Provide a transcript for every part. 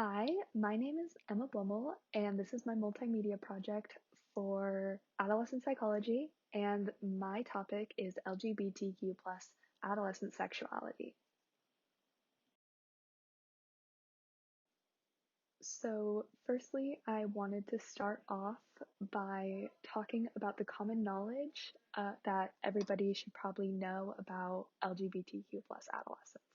Hi, my name is Emma Blummel, and this is my multimedia project for adolescent psychology, and my topic is LGBTQ plus adolescent sexuality. So, firstly, I wanted to start off by talking about the common knowledge that everybody should probably know about LGBTQ plus adolescents.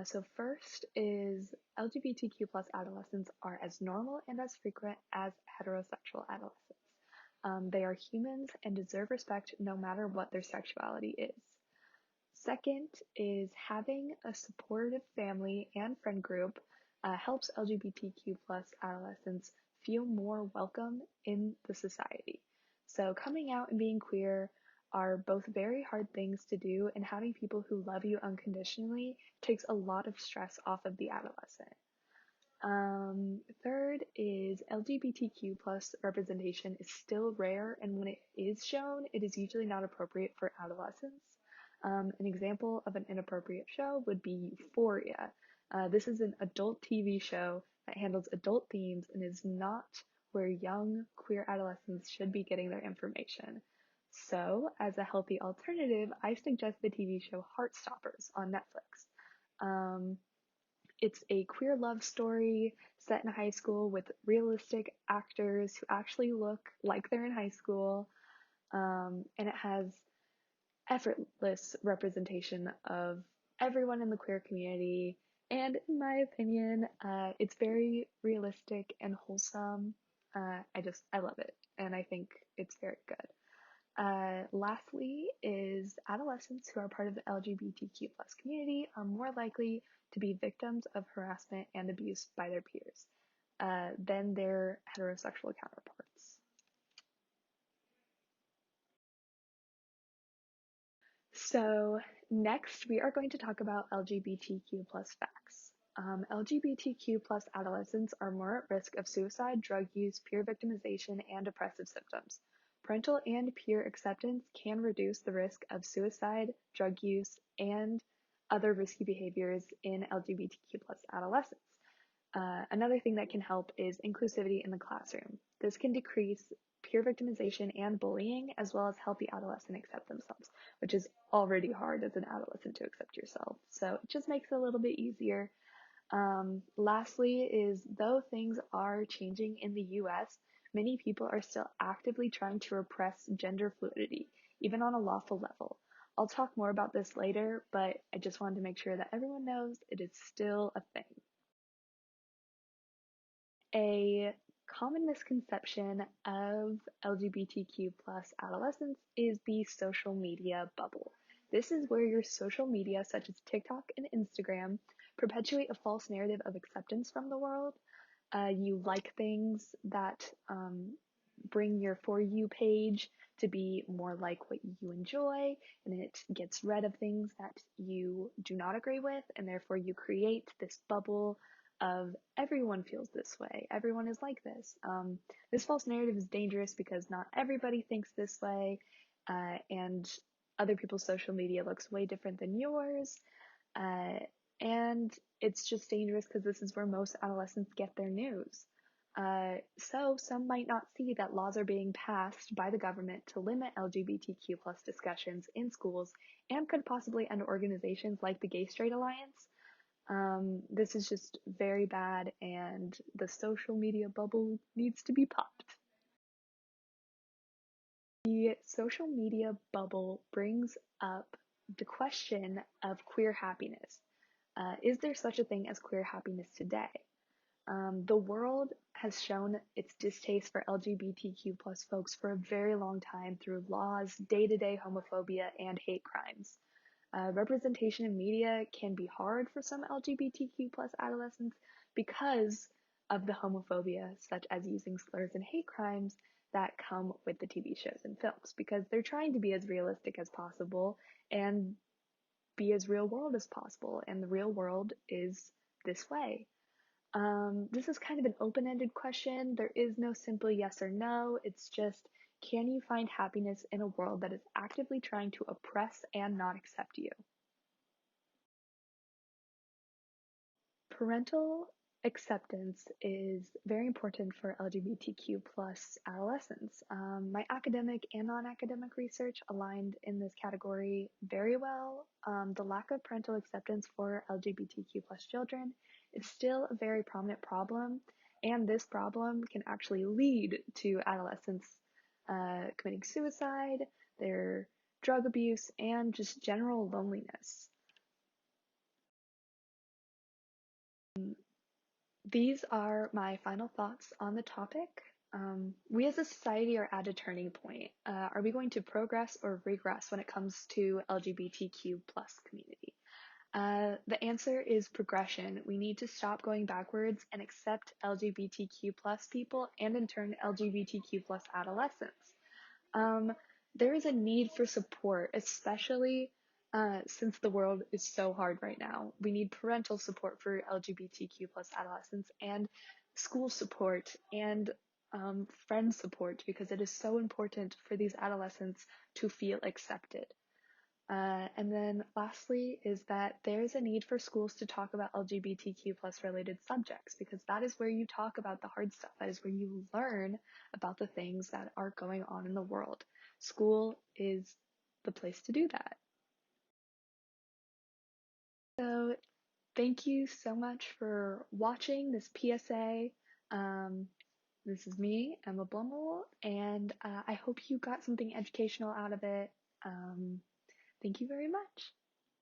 So first is LGBTQ plus adolescents are as normal and as frequent as heterosexual adolescents. They are humans and deserve respect no matter what their sexuality is. Second is having a supportive family and friend group helps LGBTQ plus adolescents feel more welcome in the society. So coming out and being queer are both very hard things to do, and having people who love you unconditionally takes a lot of stress off of the adolescent. Third is LGBTQ plus representation is still rare, and when it is shown, it is usually not appropriate for adolescents. An example of an inappropriate show would be Euphoria. This is an adult TV show that handles adult themes and is not where young queer adolescents should be getting their information. So, as a healthy alternative, I suggest the TV show Heartstoppers on Netflix. It's a queer love story set in high school with realistic actors who actually look like they're in high school, and it has effortless representation of everyone in the queer community. And in my opinion, it's very realistic and wholesome. I love it, and I think it's very good. Lastly is adolescents who are part of the LGBTQ plus community are more likely to be victims of harassment and abuse by their peers than their heterosexual counterparts. So next we are going to talk about LGBTQ plus facts. LGBTQ plus adolescents are more at risk of suicide, drug use, peer victimization, and depressive symptoms. Parental and peer acceptance can reduce the risk of suicide, drug use, and other risky behaviors in LGBTQ plus adolescents. Another thing that can help is inclusivity in the classroom. This can decrease peer victimization and bullying, as well as help the adolescent accept themselves, which is already hard as an adolescent to accept yourself. So it just makes it a little bit easier. Lastly is, though things are changing in the US, many people are still actively trying to repress gender fluidity, even on a lawful level. I'll talk more about this later, but I just wanted to make sure that everyone knows it is still a thing. A common misconception of LGBTQ plus adolescents is the social media bubble. This is where your social media, such as TikTok and Instagram, perpetuate a false narrative of acceptance from the world. You like things that bring your For You page to be more like what you enjoy, and it gets rid of things that you do not agree with, and therefore you create this bubble of everyone feels this way, everyone is like this. This false narrative is dangerous because not everybody thinks this way, and other people's social media looks way different than yours, and it's just dangerous because this is where most adolescents get their news. So some might not see that laws are being passed by the government to limit LGBTQ plus discussions in schools and could possibly end organizations like the Gay Straight Alliance. This is just very bad, and the social media bubble needs to be popped. The social media bubble brings up the question of queer happiness. Is there such a thing as queer happiness today? The world has shown its distaste for LGBTQ plus folks for a very long time through laws, day-to-day homophobia, and hate crimes. Representation in media can be hard for some LGBTQ plus adolescents because of the homophobia, such as using slurs and hate crimes that come with the TV shows and films, because they're trying to be as realistic as possible and be as real world as possible, and the real world is this way. This is kind of an open-ended question. There is no simple yes or no. It's just, can you find happiness in a world that is actively trying to oppress and not accept you? Parental acceptance is very important for LGBTQ plus adolescents. My academic and non-academic research aligned in this category very well. The lack of parental acceptance for LGBTQ plus children is still a very prominent problem, and this problem can actually lead to adolescents committing suicide, their drug abuse, and just general loneliness. These are my final thoughts on the topic. We as a society are at a turning point. Are we going to progress or regress when it comes to LGBTQ plus community? The answer is progression. We need to stop going backwards and accept LGBTQ plus people and in turn LGBTQ plus adolescents. Um, there is a need for support, especially since the world is so hard right now. We need parental support for LGBTQ plus adolescents and school support and friend support because it is so important for these adolescents to feel accepted. And then lastly is that there's a need for schools to talk about LGBTQ plus related subjects because that is where you talk about the hard stuff. That is where you learn about the things that are going on in the world. School is the place to do that. So thank you so much for watching this PSA. This is me, Emma Blummel, and I hope you got something educational out of it. Thank you very much.